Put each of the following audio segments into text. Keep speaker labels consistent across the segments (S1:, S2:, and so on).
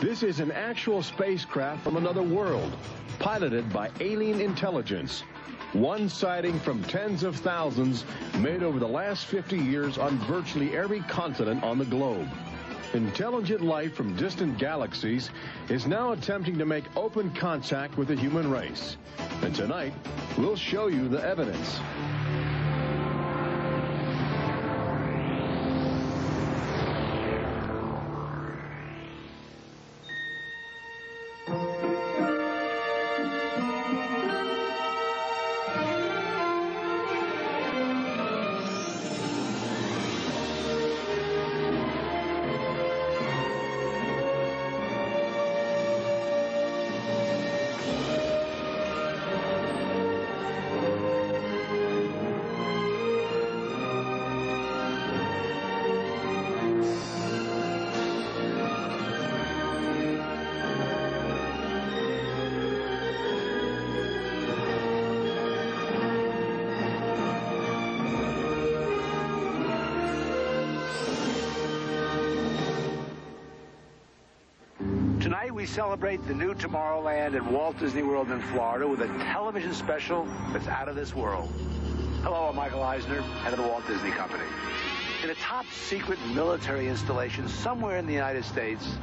S1: This is an actual spacecraft from another world, piloted by alien intelligence. One sighting from tens of thousands made over the last 50 years on virtually every continent on the globe. Intelligent life from distant galaxies is now attempting to make open contact with the human race. And tonight, we'll show you the evidence.
S2: Tonight we celebrate the new Tomorrowland at Walt Disney World in Florida with a television special that's out of this world. Hello, I'm Michael Eisner, head of the Walt Disney Company. In a top-secret military installation somewhere in the United States,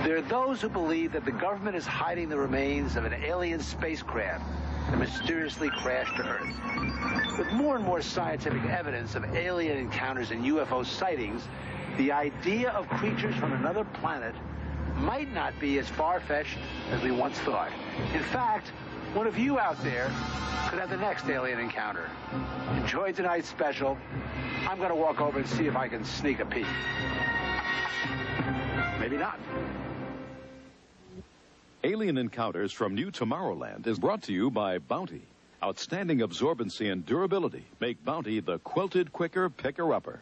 S2: there are those who believe that the government is hiding the remains of an alien spacecraft that mysteriously crashed to Earth. With more and more scientific evidence of alien encounters and UFO sightings, the idea of creatures from another planet might not be as far-fetched as we once thought. In fact, one of you out there could have the next alien encounter. Enjoy tonight's special. I'm going to walk over and see if I can sneak a peek. Maybe not.
S3: Alien Encounters from New Tomorrowland is brought to you by Bounty. Outstanding absorbency and durability make Bounty the quilted quicker picker-upper.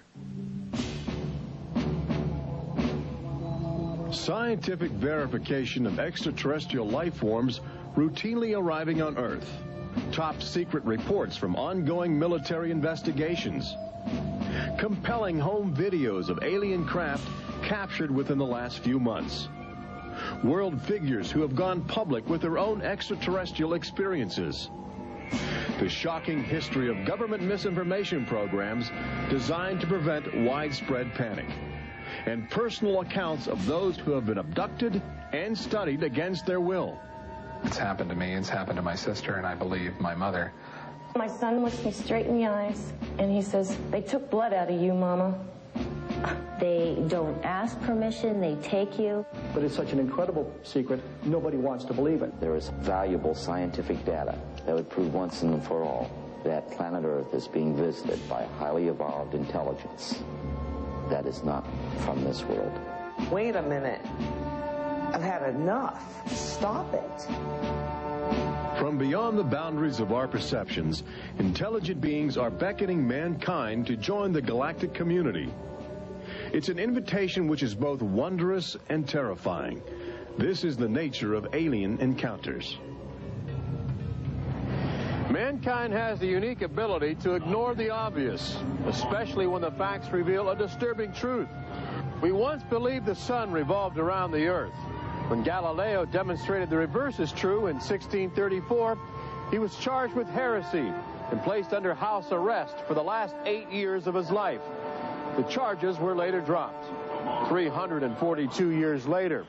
S1: Scientific verification of extraterrestrial life forms routinely arriving on Earth. Top secret reports from ongoing military investigations. Compelling home videos of alien craft captured within the last few months. World figures who have gone public with their own extraterrestrial experiences. The shocking history of government misinformation programs designed to prevent widespread panic. And personal accounts of those who have been abducted and studied against their will.
S4: It's happened to me, it's happened to my sister, and I believe my mother.
S5: My son looks me straight in the eyes, and he says, "They took blood out of you, Mama."
S6: They don't ask permission, they take you.
S7: But it's such an incredible secret, nobody wants to believe it.
S8: There is valuable scientific data that would prove once and for all that planet Earth is being visited by a highly evolved intelligence that is not from this world.
S9: Wait a minute. I've had enough. Stop it.
S1: From beyond the boundaries of our perceptions, intelligent beings are beckoning mankind to join the galactic community. It's an invitation which is both wondrous and terrifying. This is the nature of alien encounters.
S10: Mankind has the unique ability to ignore the obvious, especially when the facts reveal a disturbing truth. We once believed the sun revolved around the earth. When Galileo demonstrated the reverse is true in 1634, he was charged with heresy and placed under house arrest for the last 8 years of his life. The charges were later dropped 342 years later.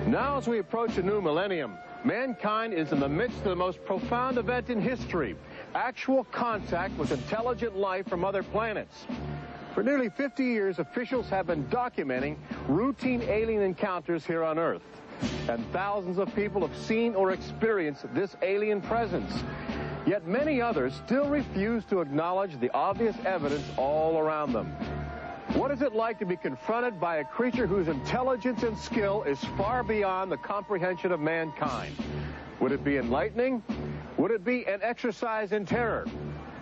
S10: Now, as we approach a new millennium, mankind is in the midst of the most profound event in history, actual contact with intelligent life from other planets. For nearly 50 years, officials have been documenting routine alien encounters here on Earth. And thousands of people have seen or experienced this alien presence. Yet many others still refuse to acknowledge the obvious evidence all around them. What is it like to be confronted by a creature whose intelligence and skill is far beyond the comprehension of mankind? Would it be enlightening? Would it be an exercise in terror?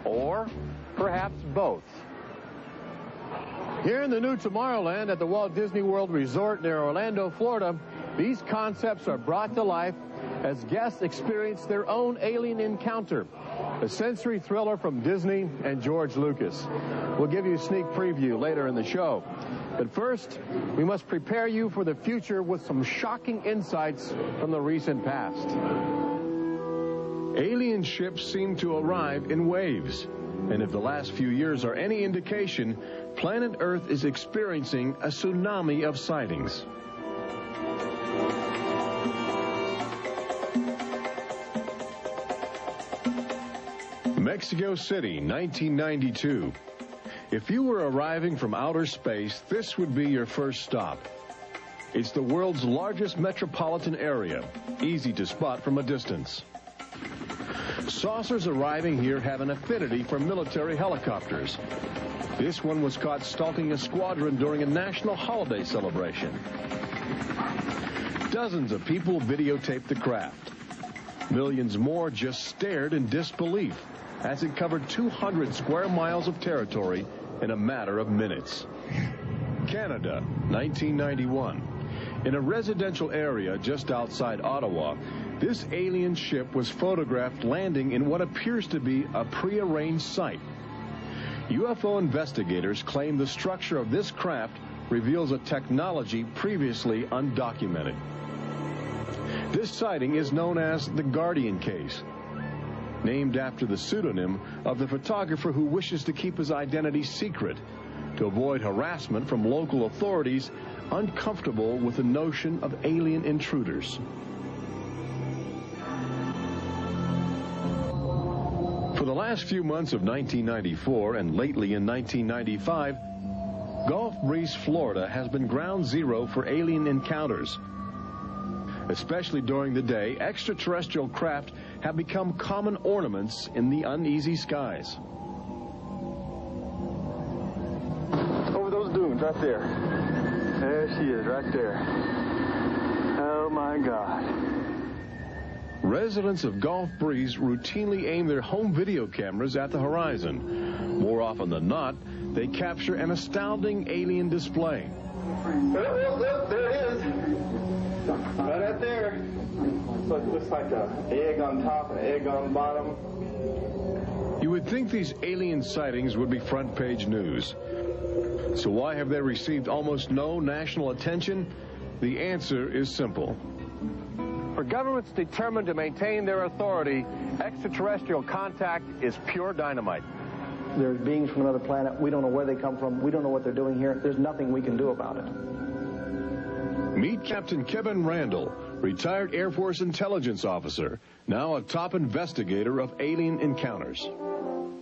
S10: Or perhaps both? Here in the new Tomorrowland at the Walt Disney World Resort near Orlando, Florida, these concepts are brought to life as guests experience their own alien encounter. a sensory thriller from Disney and George Lucas. We'll give you a sneak preview later in the show. But first, we must prepare you for the future with some shocking insights from the recent past.
S1: Alien ships seem to arrive in waves. And if the last few years are any indication, planet Earth is experiencing a tsunami of sightings. Mexico City, 1992. If you were arriving from outer space, this would be your first stop. It's the world's largest metropolitan area, easy to spot from a distance. Saucers arriving here have an affinity for military helicopters. This one was caught stalking a squadron during a national holiday celebration. Dozens of people videotaped the craft. Millions more just stared in disbelief as it covered 200 square miles of territory in a matter of minutes. Canada, 1991. In a residential area just outside Ottawa, this alien ship was photographed landing in what appears to be a prearranged site. UFO investigators claim the structure of this craft reveals a technology previously undocumented. This sighting is known as the Guardian case, named after the pseudonym of the photographer who wishes to keep his identity secret to avoid harassment from local authorities uncomfortable with the notion of alien intruders. For the last few months of 1994 and lately in 1995, Gulf Breeze, Florida has been ground zero for alien encounters. Especially during the day, extraterrestrial craft have become common ornaments in the uneasy skies.
S11: Over those dunes right there. There she is, right there. Oh my God.
S1: Residents of Gulf Breeze routinely aim their home video cameras at the horizon. More often than not, they capture an astounding alien display.
S11: Look, there it is. Right out there. Looks like an egg on top and an egg on bottom.
S1: You would think these alien sightings would be front page news. So why have they received almost no national attention? The answer is simple.
S10: For governments determined to maintain their authority, extraterrestrial contact is pure dynamite.
S7: There's beings from another planet. We don't know where they come from. We don't know what they're doing here. There's nothing we can do about it.
S1: Meet Captain Kevin Randall, retired Air Force intelligence officer, now a top investigator of alien encounters.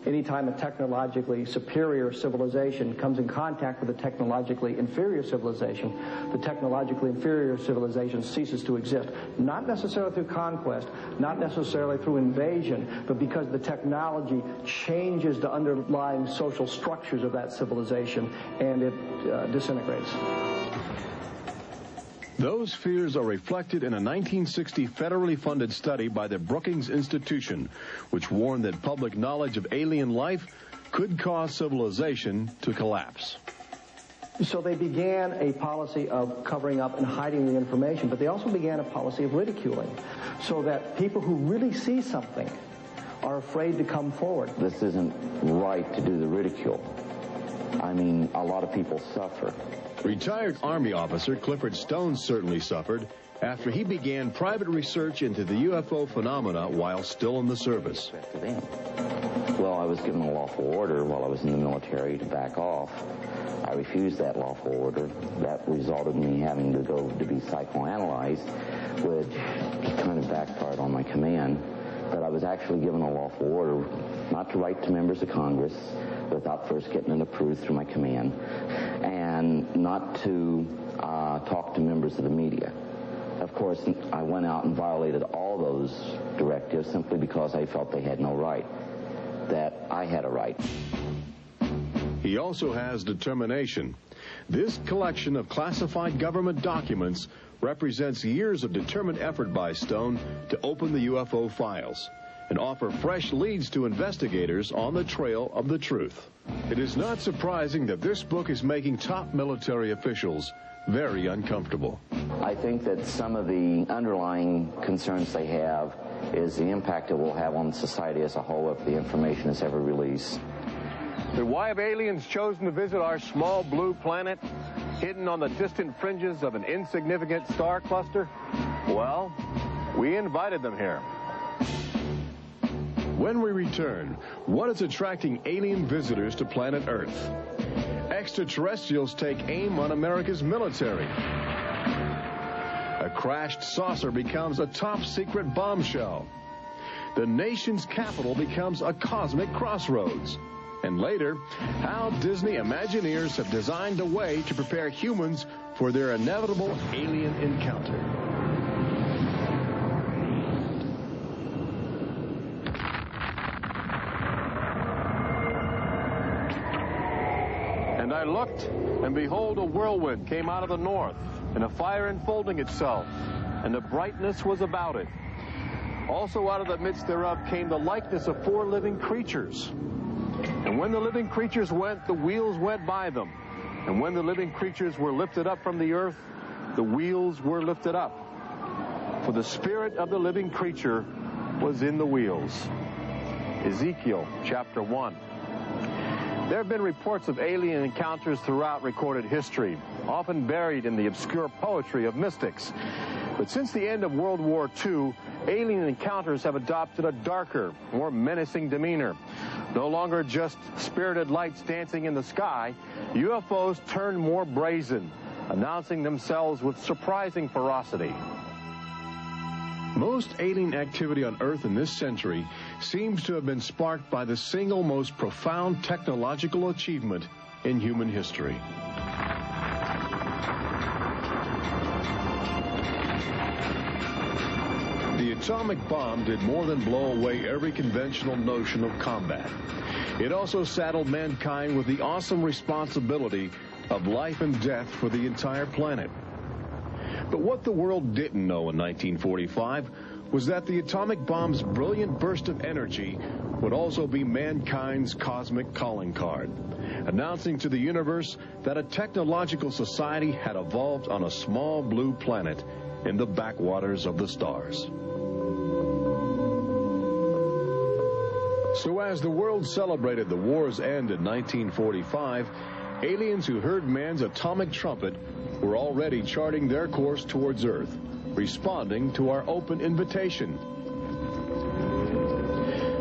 S7: Anytime a technologically superior civilization comes in contact with a technologically inferior civilization, the technologically inferior civilization ceases to exist. Not necessarily through conquest, not necessarily through invasion, but because the technology changes the underlying social structures of that civilization and it disintegrates.
S1: Those fears are reflected in a 1960 federally funded study by the Brookings Institution, which warned that public knowledge of alien life could cause civilization to collapse.
S7: So they began a policy of covering up and hiding the information, but they also began a policy of ridiculing, so that people who really see something are afraid to come forward.
S8: This isn't right to do the ridicule. I mean, a lot of people suffer.
S1: Retired Army officer Clifford Stone certainly suffered after he began private research into the UFO phenomena while still in the service.
S8: Well, I was given a lawful order while I was in the military to back off. I refused that lawful order. That resulted in me having to go to be psychoanalyzed, which kind of backfired on my command. But I was actually given a lawful order not to write to members of Congress without first getting it approved through my command, and not to talk to members of the media. Of course, I went out and violated all those directives simply because I felt they had no right, that I had a right.
S1: He also has determination. This collection of classified government documents represents years of determined effort by Stone to open the UFO files and offer fresh leads to investigators on the trail of the truth. It is not surprising that this book is making top military officials very uncomfortable.
S8: I think that some of the underlying concerns they have is the impact it will have on society as a whole if the information is ever released.
S10: But why have aliens chosen to visit our small blue planet, hidden on the distant fringes of an insignificant star cluster? Well, we invited them here.
S1: When we return, what is attracting alien visitors to planet Earth? Extraterrestrials take aim on America's military. A crashed saucer becomes a top-secret bombshell. The nation's capital becomes a cosmic crossroads. And later, how Disney Imagineers have designed a way to prepare humans for their inevitable alien encounter.
S10: And I looked, and behold, a whirlwind came out of the north, and a fire enfolding itself, and the brightness was about it. Also out of the midst thereof came the likeness of 4 living creatures. And when the living creatures went, the wheels went by them. And when the living creatures were lifted up from the earth, the wheels were lifted up. For the spirit of the living creature was in the wheels. Ezekiel chapter 1. There have been reports of alien encounters throughout recorded history, often buried in the obscure poetry of mystics. But since the end of World War II, alien encounters have adopted a darker, more menacing demeanor. No longer just spirited lights dancing in the sky, UFOs turn more brazen, announcing themselves with surprising ferocity.
S1: Most alien activity on Earth in this century seems to have been sparked by the single most profound technological achievement in human history. The atomic bomb did more than blow away every conventional notion of combat. It also saddled mankind with the awesome responsibility of life and death for the entire planet. But what the world didn't know in 1945 was that the atomic bomb's brilliant burst of energy would also be mankind's cosmic calling card, announcing to the universe that a technological society had evolved on a small blue planet in the backwaters of the stars. So as the world celebrated the war's end in 1945, aliens who heard man's atomic trumpet were already charting their course towards Earth, responding to our open invitation.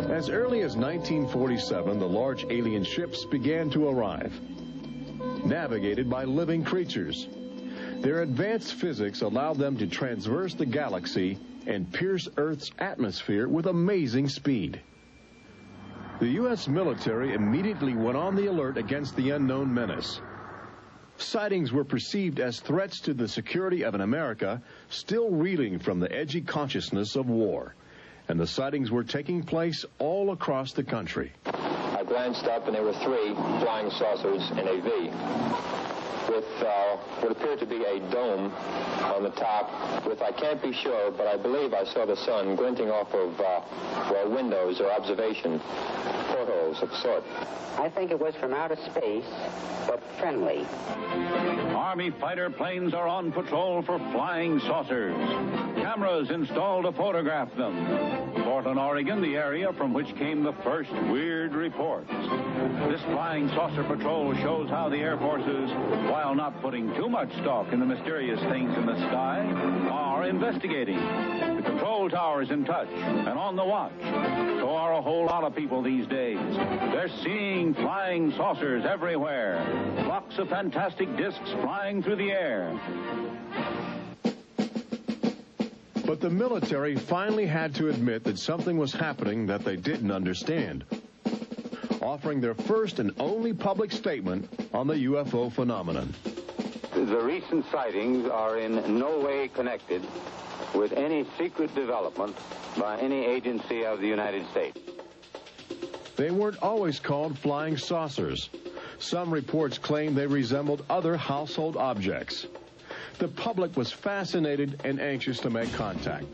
S1: As early as 1947, the large alien ships began to arrive, navigated by living creatures. Their advanced physics allowed them to traverse the galaxy and pierce Earth's atmosphere with amazing speed. The U.S. military immediately went on the alert against the unknown menace. Sightings were perceived as threats to the security of an America still reeling from the edgy consciousness of war. And the sightings were taking place all across the country.
S12: I glanced up and there were 3 flying saucers in a V with what appeared to be a dome on the top with, I can't be sure, but I believe I saw the sun glinting off of windows or observation portholes of sort.
S13: I think it was from outer space, but friendly.
S14: Army fighter planes are on patrol for flying saucers. Cameras installed to photograph them. Portland, Oregon, the area from which came the first weird reports. This flying saucer patrol shows how the Air Forces, while not putting too much stock in the mysterious things in the sky, are investigating. The control tower is in touch and on the watch. So are a whole lot of people these days. They're seeing flying saucers everywhere. Blocks of fantastic discs flying through the air.
S1: But the military finally had to admit that something was happening that they didn't understand, offering their first and only public statement on the UFO phenomenon.
S15: The recent sightings are in no way connected with any secret development by any agency of the United States.
S1: They weren't always called flying saucers. Some reports claim they resembled other household objects. The public was fascinated and anxious to make contact.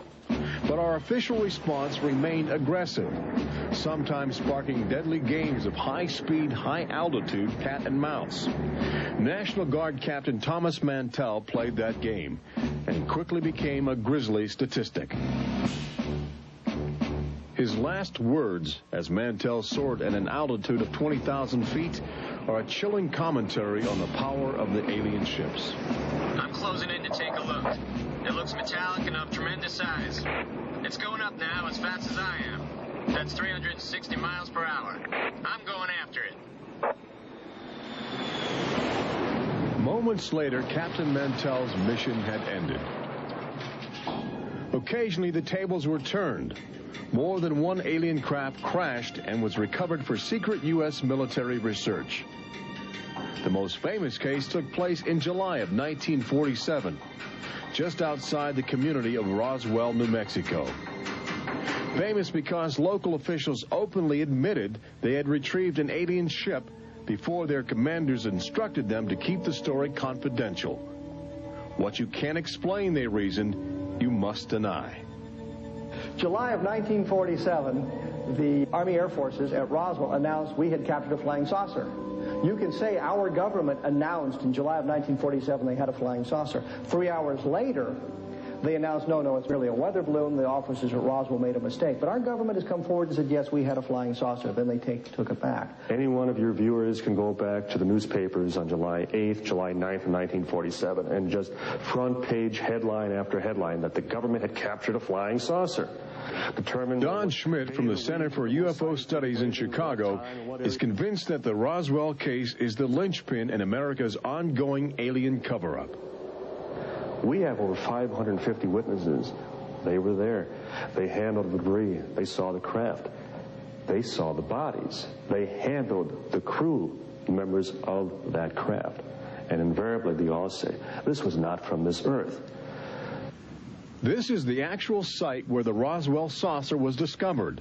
S1: But our official response remained aggressive, sometimes sparking deadly games of high-speed, high-altitude cat and mouse. National Guard Captain Thomas Mantell played that game and quickly became a grisly statistic. His last words, as Mantell soared at an altitude of 20,000 feet, are a chilling commentary on the power of the alien ships.
S16: I'm closing in to take a look. It looks metallic and of tremendous size. It's going up now as fast as I am. That's 360 miles per hour. I'm going after it.
S1: Moments later, Captain Mantell's mission had ended. Occasionally, the tables were turned. More than one alien craft crashed and was recovered for secret U.S. military research. The most famous case took place in July of 1947, just outside the community of Roswell, New Mexico. Famous because local officials openly admitted they had retrieved an alien ship before their commanders instructed them to keep the story confidential. What you can't explain, they reasoned, you must deny.
S7: July of 1947, the Army Air Forces at Roswell announced we had captured a flying saucer. You can say our government announced in July of 1947 they had a flying saucer. 3 hours later, they announced, no, it's merely a weather balloon. The officers at Roswell made a mistake. But our government has come forward and said, yes, we had a flying saucer. Then they took it back.
S17: Any one of your viewers can go back to the newspapers on July 8th, July 9th of 1947, and just front page headline after headline that the government had captured a flying saucer.
S1: Don Schmidt from the Center for UFO Studies in Chicago is convinced that the Roswell case is the linchpin in America's ongoing alien cover-up.
S17: We have over 550 witnesses. They were there. They handled the debris. They saw the craft. They saw the bodies. They handled the crew members of that craft. And invariably, they all say, this was not from this earth.
S1: This is the actual site where the Roswell saucer was discovered,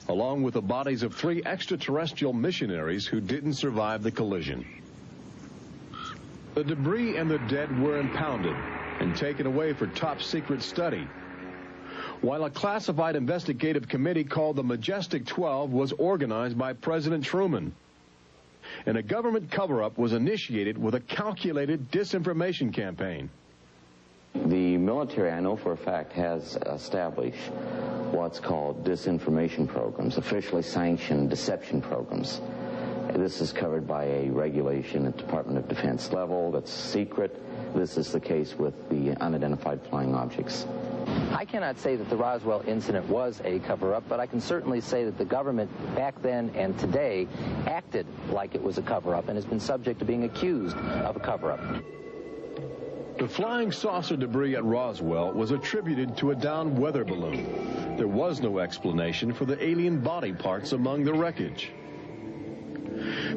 S1: along with the bodies of 3 extraterrestrial missionaries who didn't survive the collision. The debris and the dead were impounded and taken away for top-secret study, while a classified investigative committee called the Majestic 12 was organized by President Truman. And a government cover-up was initiated with a calculated disinformation campaign.
S8: The military, I know for a fact, has established what's called disinformation programs, officially sanctioned deception programs. This is covered by a regulation at Department of Defense level that's secret. This is the case with the unidentified flying objects.
S18: I cannot say that the Roswell incident was a cover-up, but I can certainly say that the government back then and today acted like it was a cover-up and has been subject to being accused of a cover-up.
S1: The flying saucer debris at Roswell was attributed to a downed weather balloon. There was no explanation for the alien body parts among the wreckage.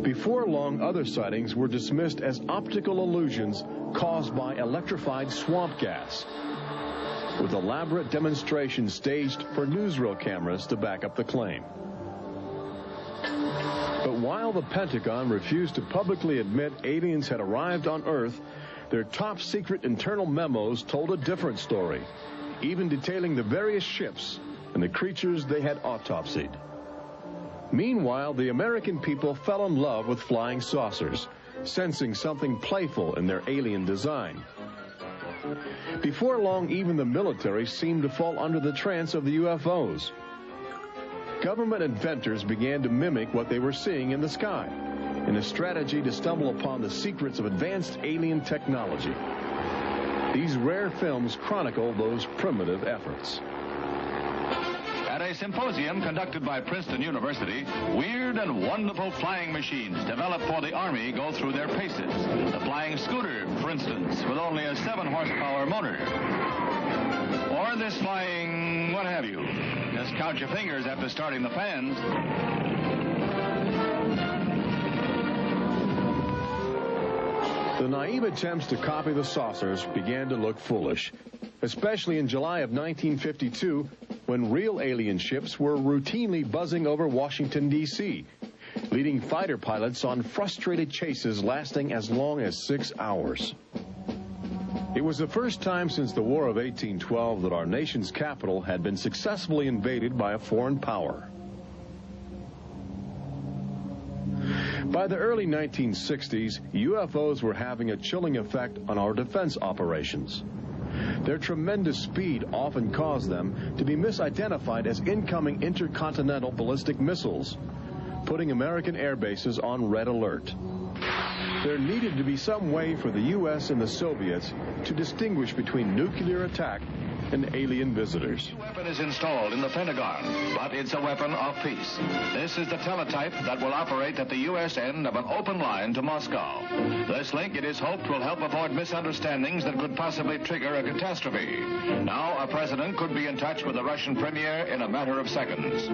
S1: Before long, other sightings were dismissed as optical illusions caused by electrified swamp gas, with elaborate demonstrations staged for newsreel cameras to back up the claim. But while the Pentagon refused to publicly admit aliens had arrived on Earth, their top-secret internal memos told a different story, even detailing the various ships and the creatures they had autopsied. Meanwhile, the American people fell in love with flying saucers, sensing something playful in their alien design. Before long, even the military seemed to fall under the trance of the UFOs. Government inventors began to mimic what they were seeing in the sky, in a strategy to stumble upon the secrets of advanced alien technology. These rare films chronicle those primitive efforts.
S14: At a symposium conducted by Princeton University, weird and wonderful flying machines developed for the Army go through their paces. The flying scooter, for instance, with only a 7-horsepower motor. Or this flying what have you. Just count your fingers after starting the fans.
S1: The naive attempts to copy the saucers began to look foolish, especially in July of 1952, when real alien ships were routinely buzzing over Washington, D.C., leading fighter pilots on frustrated chases lasting as long as 6 hours. It was the first time since the War of 1812 that our nation's capital had been successfully invaded by a foreign power. By the early 1960s, UFOs were having a chilling effect on our defense operations. Their tremendous speed often caused them to be misidentified as incoming intercontinental ballistic missiles, putting American air bases on red alert. There needed to be some way for the U.S. and the Soviets to distinguish between nuclear attack and alien visitors.
S19: The weapon is installed in the Pentagon, but it's a weapon of peace. This is the teletype that will operate at the U.S. end of an open line to Moscow. This link, it is hoped, will help avoid misunderstandings that could possibly trigger a catastrophe. Now, a president could be in touch with the Russian premier in a matter of seconds.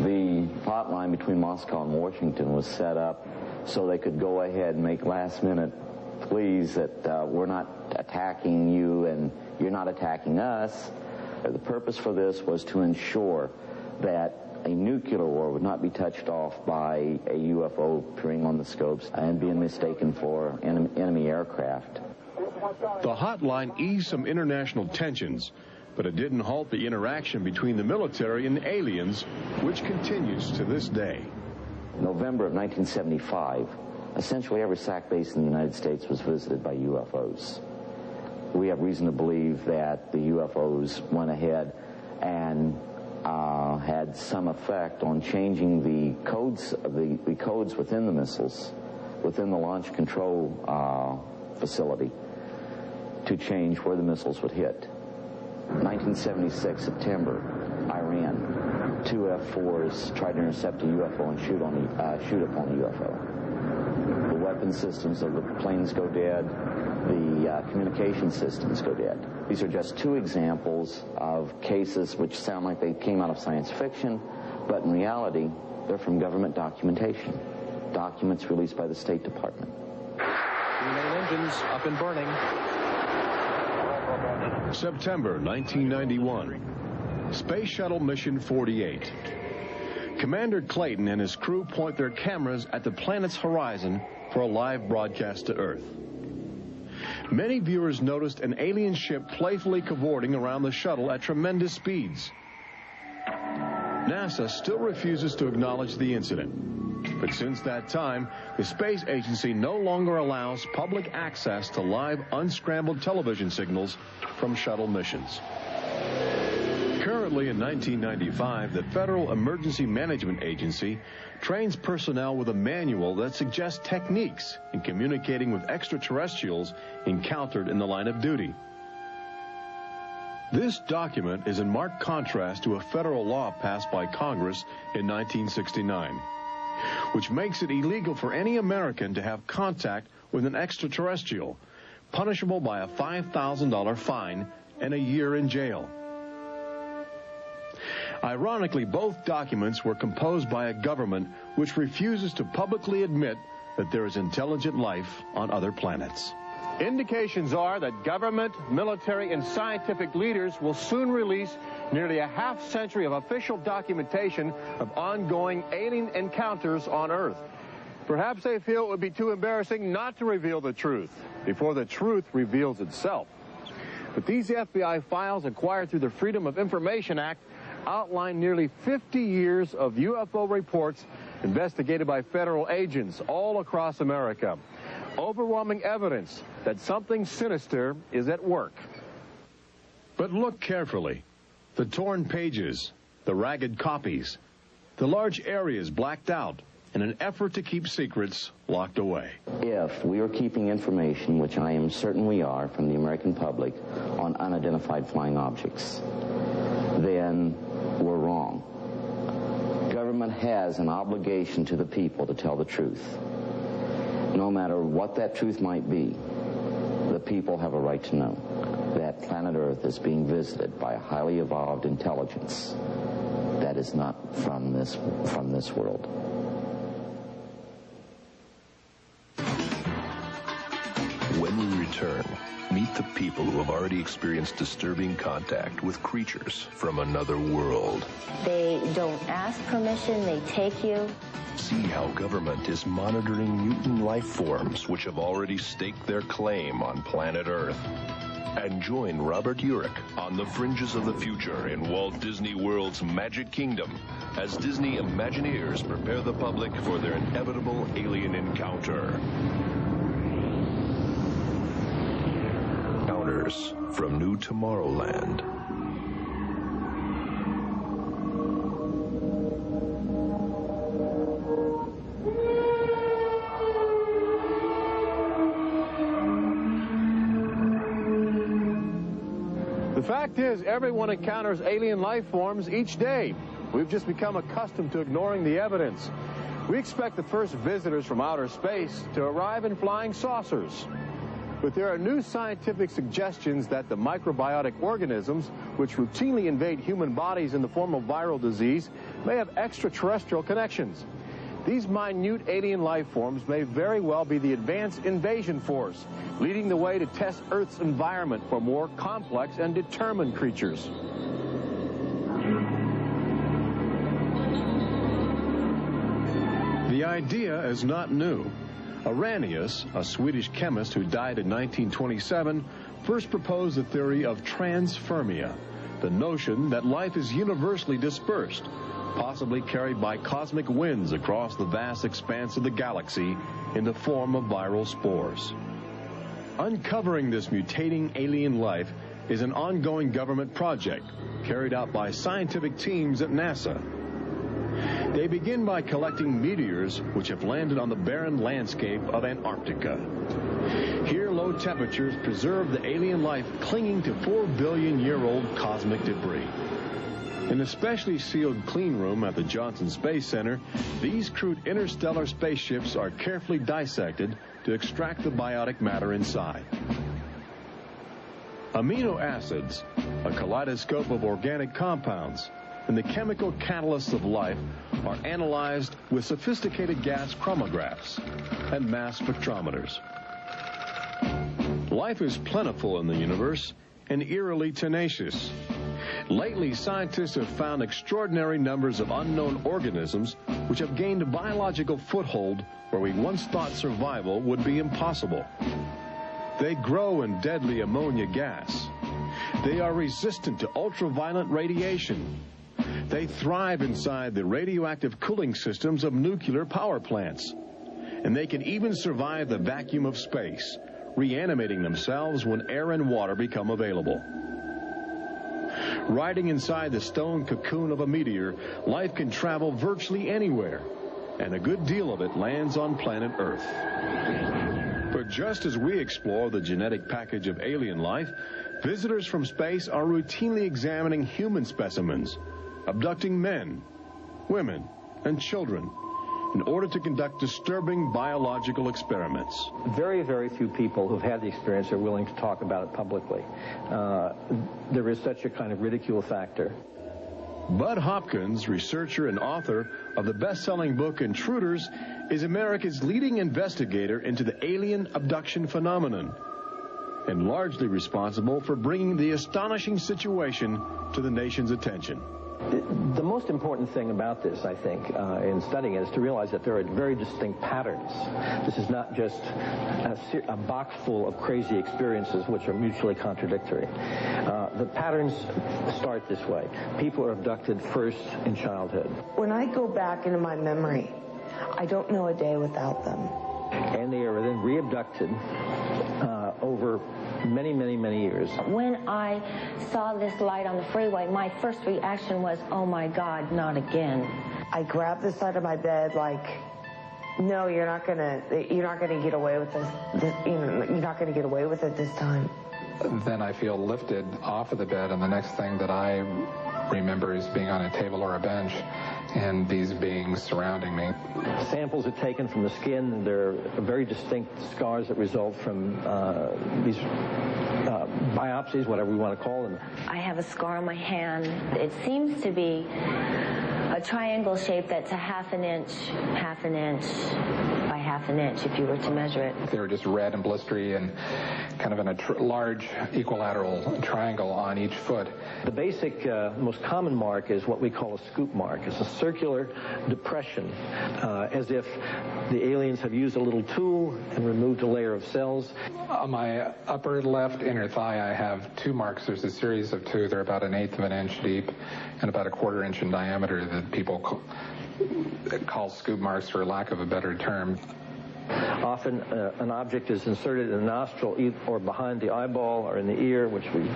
S8: The hotline between Moscow and Washington was set up so they could go ahead and make last-minute pleas that we're not attacking you and you're not attacking us. The purpose for this was to ensure that a nuclear war would not be touched off by a UFO appearing on the scopes and being mistaken for enemy aircraft.
S1: The hotline eased some international tensions, but it didn't halt the interaction between the military and the aliens, which continues to this day.
S8: November of 1975, essentially every SAC base in the United States was visited by UFOs. We have reason to believe that the UFOs went ahead and had some effect on changing the codes within the missiles, within the launch control facility, to change where the missiles would hit. 1976, September, Iran, 2 F-4s tried to intercept a UFO and shoot upon the UFO. The weapon systems of the planes go dead. The communication systems go dead. These are just 2 examples of cases which sound like they came out of science fiction, but in reality, they're from government documentation. Documents released by the State Department.
S7: The main engines up and burning.
S1: September 1991. Space Shuttle Mission 48. Commander Clayton and his crew point their cameras at the planet's horizon for a live broadcast to Earth. Many viewers noticed an alien ship playfully cavorting around the shuttle at tremendous speeds. NASA still refuses to acknowledge the incident. But since that time, the space agency no longer allows public access to live unscrambled television signals from shuttle missions. Currently in 1995, the Federal Emergency Management Agency trains personnel with a manual that suggests techniques in communicating with extraterrestrials encountered in the line of duty. This document is in marked contrast to a federal law passed by Congress in 1969, which makes it illegal for any American to have contact with an extraterrestrial, punishable by a $5,000 fine and a year in jail. Ironically, both documents were composed by a government which refuses to publicly admit that there is intelligent life on other planets.
S10: Indications are that government, military, and scientific leaders will soon release nearly a half-century of official documentation of ongoing alien encounters on Earth. Perhaps they feel it would be too embarrassing not to reveal the truth before the truth reveals itself. But these FBI files acquired through the Freedom of Information Act outline nearly 50 years of UFO reports investigated by federal agents all across America. Overwhelming evidence that something sinister is at work.
S1: But look carefully. The torn pages, the ragged copies, the large areas blacked out in an effort to keep secrets locked away.
S8: If we are keeping information, which I am certain we are, from the American public on unidentified flying objects, then we're wrong. Government has an obligation to the people to tell the truth. No matter what that truth might be, the people have a right to know that planet Earth is being visited by a highly evolved intelligence that is not from this world.
S20: When we return, meet the people who have already experienced disturbing contact with creatures from another world.
S6: They don't ask permission, they take you.
S20: See how government is monitoring mutant life forms which have already staked their claim on planet Earth. And join Robert Urich on the fringes of the future in Walt Disney World's Magic Kingdom as Disney Imagineers prepare the public for their inevitable alien encounter. Encounters from New Tomorrowland.
S10: The fact is, everyone encounters alien life forms each day. We've just become accustomed to ignoring the evidence. We expect the first visitors from outer space to arrive in flying saucers. But there are new scientific suggestions that the microbiotic organisms, which routinely invade human bodies in the form of viral disease, may have extraterrestrial connections. These minute alien life forms may very well be the advanced invasion force, leading the way to test Earth's environment for more complex and determined creatures.
S1: The idea is not new. Arrhenius, a Swedish chemist who died in 1927, first proposed the theory of transfermia, the notion that life is universally dispersed, possibly carried by cosmic winds across the vast expanse of the galaxy in the form of viral spores. Uncovering this mutating alien life is an ongoing government project carried out by scientific teams at NASA. They begin by collecting meteors which have landed on the barren landscape of Antarctica. Here, low temperatures preserve the alien life clinging to 4 billion-year-old cosmic debris. In a specially sealed clean room at the Johnson Space Center, these crude interstellar spaceships are carefully dissected to extract the biotic matter inside. Amino acids, a kaleidoscope of organic compounds, and the chemical catalysts of life are analyzed with sophisticated gas chromographs and mass spectrometers. Life is plentiful in the universe and eerily tenacious. Lately, scientists have found extraordinary numbers of unknown organisms which have gained a biological foothold where we once thought survival would be impossible. They grow in deadly ammonia gas. They are resistant to ultraviolet radiation. They thrive inside the radioactive cooling systems of nuclear power plants. And they can even survive the vacuum of space, reanimating themselves when air and water become available. Riding inside the stone cocoon of a meteor, life can travel virtually anywhere, and a good deal of it lands on planet Earth. But just as we explore the genetic package of alien life, visitors from space are routinely examining human specimens, abducting men, women, and children in order to conduct disturbing biological experiments.
S7: Very, very few people who've had the experience are willing to talk about it publicly. There is such a kind of ridicule factor.
S1: Bud Hopkins, researcher and author of the best-selling book Intruders, is America's leading investigator into the alien abduction phenomenon and largely responsible for bringing the astonishing situation to the nation's attention.
S7: The most important thing about this, I think, in studying it is to realize that there are very distinct patterns. This is not just a box full of crazy experiences which are mutually contradictory. The patterns start this way. People are abducted first in childhood.
S9: When I go back into my memory, I don't know a day without them.
S7: And they are then re-abducted over many, many, many years.
S6: When I saw this light on the freeway, my first reaction was, oh my God, not again.
S9: I grabbed the side of my bed like, no, you're not gonna get away with this. You're not gonna get away with it this time.
S4: Then I feel lifted off of the bed, and the next thing that I remember is being on a table or a bench and these beings surrounding me.
S7: Samples are taken from the skin. There are very distinct scars that result from these biopsies, whatever we want to call them.
S6: I have a scar on my hand. It seems to be a triangle shape that's a half an inch by half an inch if you were to measure it.
S4: They were just red and blistery and kind of in a large equilateral triangle on each foot.
S7: The basic, most common mark is what we call a scoop mark. It's a circular depression, as if the aliens have used a little tool and removed a layer of cells.
S4: On my upper left inner thigh, I have 2 marks. There's a series of 2. They're about 1/8 of an inch deep and about 1/4 inch in diameter that people call scoop marks, for lack of a better term.
S7: Often an object is inserted in the nostril or behind the eyeball or in the ear, which we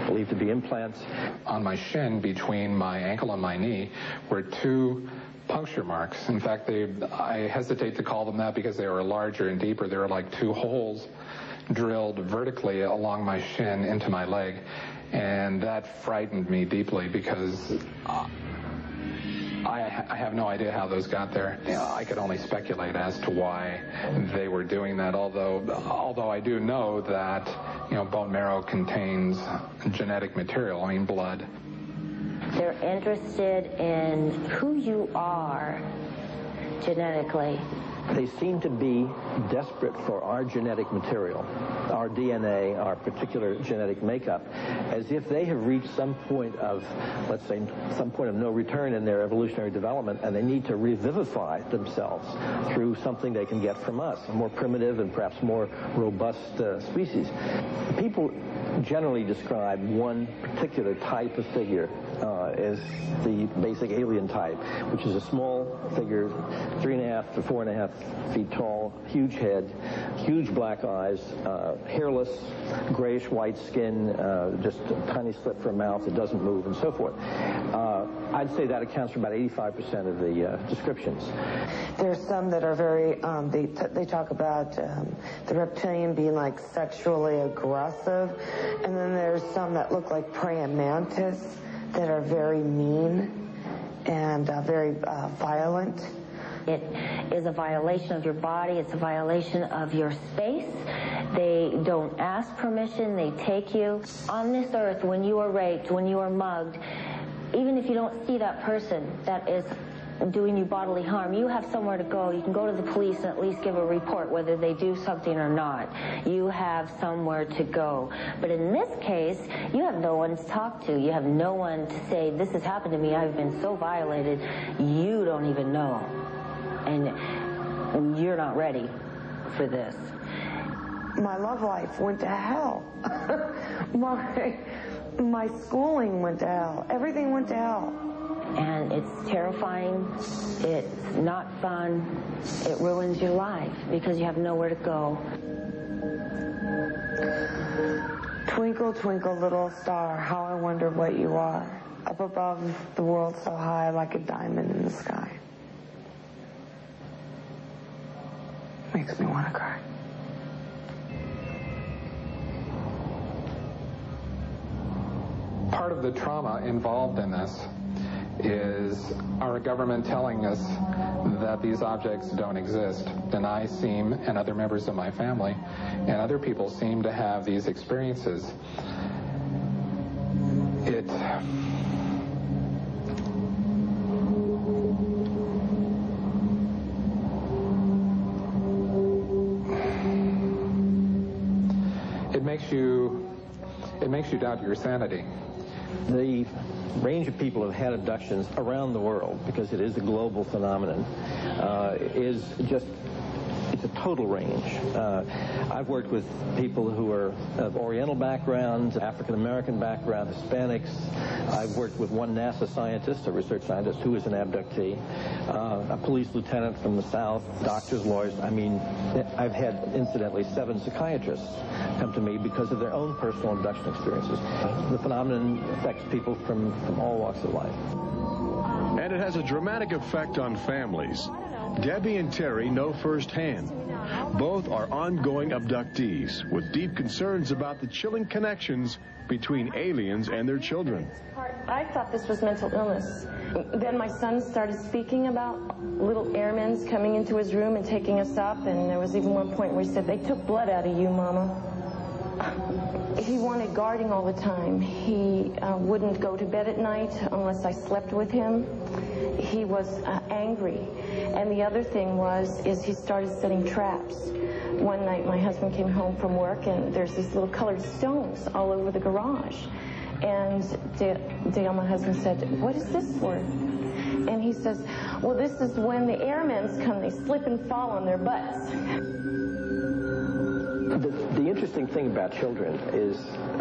S7: believe to be implants.
S4: On my shin, between my ankle and my knee, were 2 puncture marks. In fact, I hesitate to call them that because they were larger and deeper. They were like 2 holes drilled vertically along my shin into my leg. And that frightened me deeply because I have no idea how those got there. I could only speculate as to why they were doing that, although I do know that, bone marrow contains genetic material, blood.
S6: They're interested in who you are genetically.
S7: They seem to be desperate for our genetic material, our DNA, our particular genetic makeup, as if they have reached some point of, let's say, some point of no return in their evolutionary development, and they need to revivify themselves through something they can get from us, a more primitive and perhaps more robust species. People generally describe one particular type of figure as the basic alien type, which is a small figure, 3.5 to 4.5 feet tall, huge head, huge black eyes, hairless, grayish-white skin, just a tiny slit for a mouth that doesn't move, and so forth. I'd say that accounts for about 85% of the descriptions.
S9: There's some that are very, they talk about the reptilian being like sexually aggressive, and then there's some that look like praying mantis that are very mean and very violent.
S6: It is a violation of your body. It's a violation of your space. They don't ask permission. They take you. On this earth, when you are raped, when you are mugged, even if you don't see that person that is doing you bodily harm, you have somewhere to go. You can go to the police and at least give a report whether they do something or not. You have somewhere to go. But in this case, you have no one to talk to. You have no one to say, this has happened to me. I've been so violated. You don't even know. And you're not ready for this.
S9: My love life went to hell. My schooling went to hell. Everything went to hell.
S6: And it's terrifying. It's not fun. It ruins your life because you have nowhere to go.
S9: Twinkle, twinkle, little star, how I wonder what you are. Up above the world so high, like a diamond in the sky. Makes me want to cry.
S4: Part of the trauma involved in this is our government telling us that these objects don't exist. And I seem, and other members of my family, and other people seem to have these experiences. It makes you doubt your sanity.
S7: The range of people who have had abductions around the world, because it is a global phenomenon, is just, it's a total range. I've worked with people who are of Oriental backgrounds, African-American background, Hispanics. I've worked with one NASA scientist, a research scientist, who is an abductee, a police lieutenant from the South, doctors, lawyers. I mean, I've had, incidentally, 7 psychiatrists come to me because of their own personal abduction experiences. The phenomenon affects people from all walks of life.
S1: And it has a dramatic effect on families. Debbie and Terry know firsthand. Both are ongoing abductees with deep concerns about the chilling connections between aliens and their children.
S5: I thought this was mental illness. Then my son started speaking about little airmen coming into his room and taking us up, and there was even one point where he said, "They took blood out of you, Mama." He wanted guarding all the time. He wouldn't go to bed at night unless I slept with him. He was angry. And the other thing is he started setting traps. One night my husband came home from work and there's these little colored stones all over the garage. And Dale, my husband, said, "What is this for?" And he says, "Well, this is when the airmen come, they slip and fall on their butts."
S21: The interesting thing about children is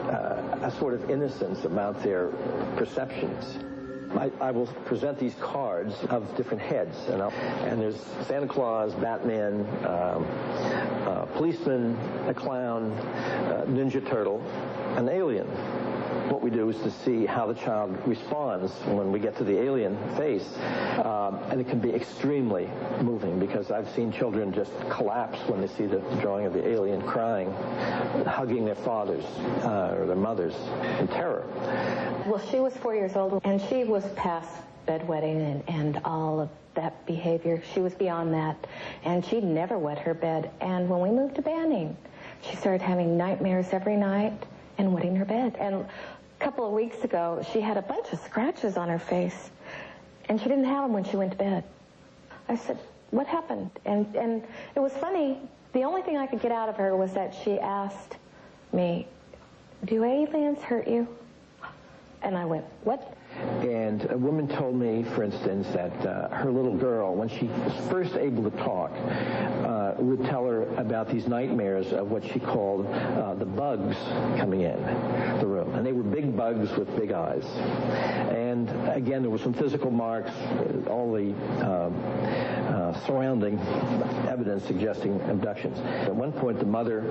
S21: a sort of innocence about their perceptions. I will present these cards of different heads, and there's Santa Claus, Batman, policeman, a clown, Ninja Turtle, an alien. What we do is to see how the child responds when we get to the alien face, and it can be extremely moving because I've seen children just collapse when they see the drawing of the alien, crying, hugging their fathers or their mothers in terror.
S22: Well, she was 4 years old, and she was past bedwetting and all of that behavior. She was beyond that, and she'd never wet her bed. And when we moved to Banning, she started having nightmares every night and wetting her bed. And a couple of weeks ago, she had a bunch of scratches on her face, and she didn't have them when she went to bed. I said, "What happened?" And it was funny. The only thing I could get out of her was that she asked me, "Do aliens hurt you?" And I went, "What?"
S21: And a woman told me, for instance, that her little girl, when she was first able to talk, would tell her about these nightmares of what she called the bugs coming in the room. And they were big bugs with big eyes. And again, there were some physical marks, all the surrounding evidence suggesting abductions. At one point, the mother,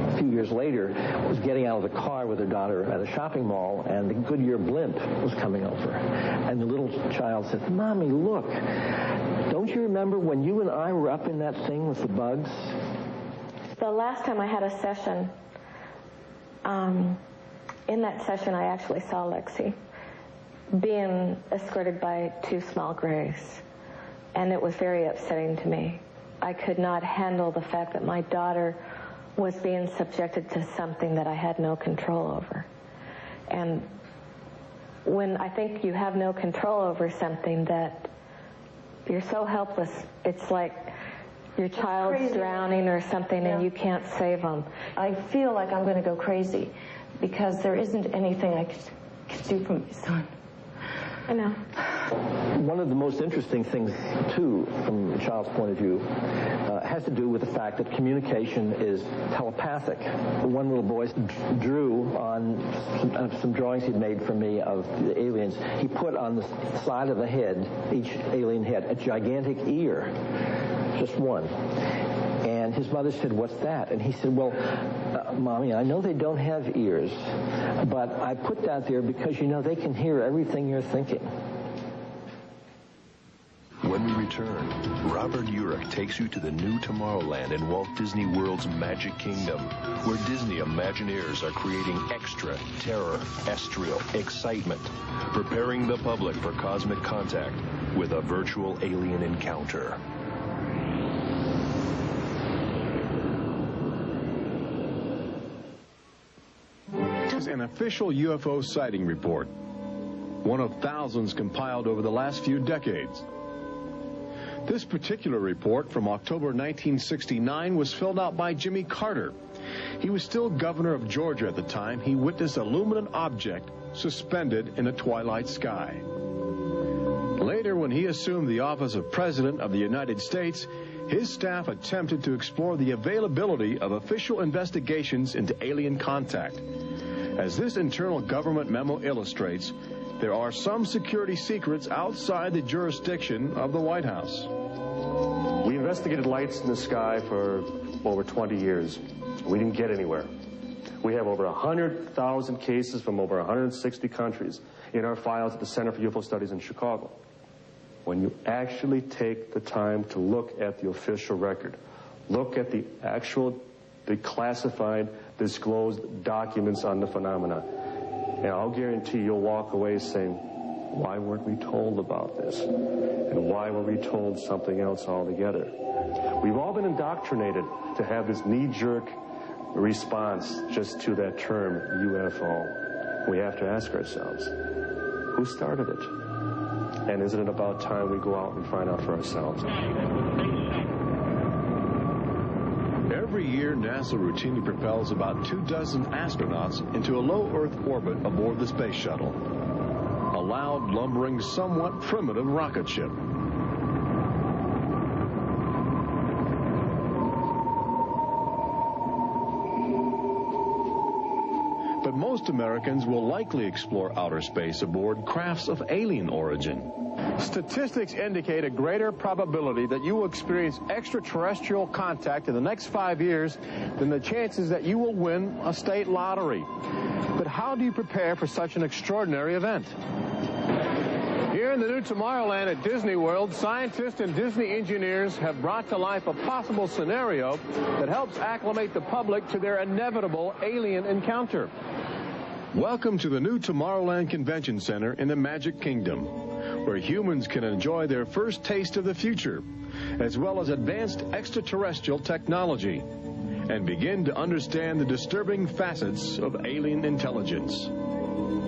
S21: a few years later, was getting out of the car with her daughter at a shopping mall, and the Goodyear blimp was coming over. And the little child said, "Mommy, look, don't you remember when you and I were up in that thing with the bugs?"
S22: The last time I had a session, in that session I actually saw Lexi being escorted by two small grays. And it was very upsetting to me. I could not handle the fact that my daughter was being subjected to something that I had no control over. And when I think you have no control over something, that you're so helpless, it's like your child's drowning or something, and you can't save them.
S5: I feel like I'm going to go crazy because there isn't anything I could do for my son.
S22: I know.
S21: One of the most interesting things, too, from a child's point of view, has to do with the fact that communication is telepathic. One little boy drew on some drawings he'd made for me of the aliens. He put on the side of the head, each alien head, a gigantic ear, just one. And his mother said, "What's that?" And he said, "Well, Mommy, I know they don't have ears, but I put that there because, you know, they can hear everything you're thinking."
S20: When we return, Robert Urich takes you to the new Tomorrowland in Walt Disney World's Magic Kingdom, where Disney Imagineers are creating extra terrestrial excitement, preparing the public for cosmic contact with a virtual alien encounter.
S1: An official UFO sighting report, one of thousands compiled over the last few decades. This particular report from October 1969 was filled out by Jimmy Carter. He was still governor of Georgia at the time. He witnessed a luminous object suspended in a twilight sky. Later, when he assumed the office of President of the United States, his staff attempted to explore the availability of official investigations into alien contact. As this internal government memo illustrates, there are some security secrets outside the jurisdiction of the White House.
S17: We investigated lights in the sky for over 20 years. We didn't get anywhere. We have over 100,000 cases from over 160 countries in our files at the Center for UFO Studies in Chicago. When you actually take the time to look at the official record, look at the classified, disclosed documents on the phenomena, and I'll guarantee you'll walk away saying, why weren't we told about this? And why were we told something else altogether? We've all been indoctrinated to have this knee-jerk response just to that term UFO. We have to ask ourselves, who started it? And isn't it about time we go out and find out for ourselves?
S1: Every year, NASA routinely propels about 24 astronauts into a low Earth orbit aboard the space shuttle, a loud, lumbering, somewhat primitive rocket ship. But most Americans will likely explore outer space aboard crafts of alien origin.
S10: Statistics indicate a greater probability that you will experience extraterrestrial contact in the next 5 years than the chances that you will win a state lottery. But how do you prepare for such an extraordinary event? Here in the new Tomorrowland at Disney World, scientists and Disney engineers have brought to life a possible scenario that helps acclimate the public to their inevitable alien encounter.
S1: Welcome to the new Tomorrowland Convention Center in the Magic Kingdom, where humans can enjoy their first taste of the future, as well as advanced extraterrestrial technology, and begin to understand the disturbing facets of alien intelligence.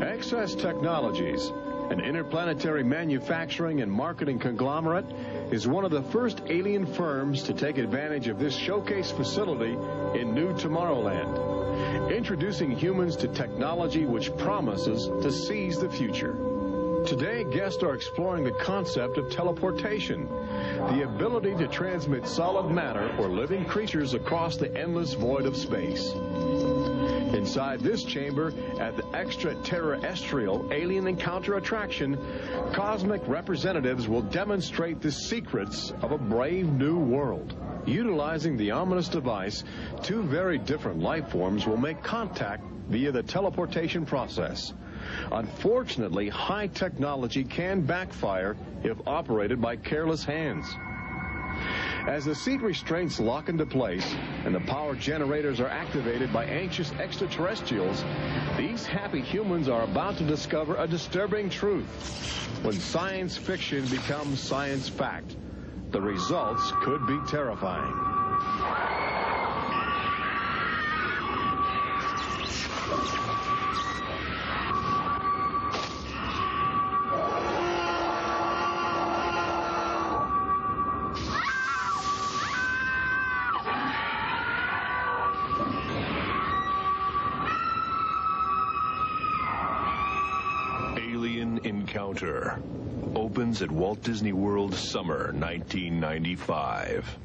S1: Access Technologies, an interplanetary manufacturing and marketing conglomerate, is one of the first alien firms to take advantage of this showcase facility in new Tomorrowland, introducing humans to technology which promises to seize the future. Today, guests are exploring the concept of teleportation, the ability to transmit solid matter or living creatures across the endless void of space. Inside this chamber, at the extraterrestrial alien encounter attraction, cosmic representatives will demonstrate the secrets of a brave new world. Utilizing the ominous device, two very different life forms will make contact via the teleportation process. Unfortunately, high technology can backfire if operated by careless hands. As the seat restraints lock into place and the power generators are activated by anxious extraterrestrials, these happy humans are about to discover a disturbing truth. When science fiction becomes science fact, the results could be terrifying.
S20: Encounter opens at Walt Disney World summer 1995.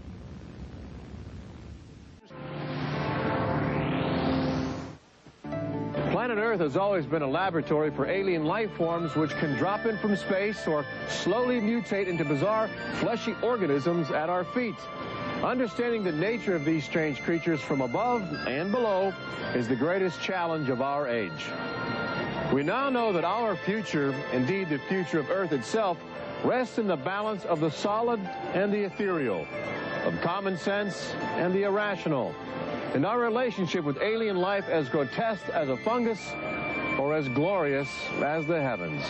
S10: Planet Earth has always been a laboratory for alien life forms which can drop in from space or slowly mutate into bizarre fleshy organisms at our feet. Understanding the nature of these strange creatures from above and below is the greatest challenge of our age. We now know that our future, indeed the future of Earth itself, rests in the balance of the solid and the ethereal, of common sense and the irrational, in our relationship with alien life as grotesque as a fungus or as glorious as the heavens.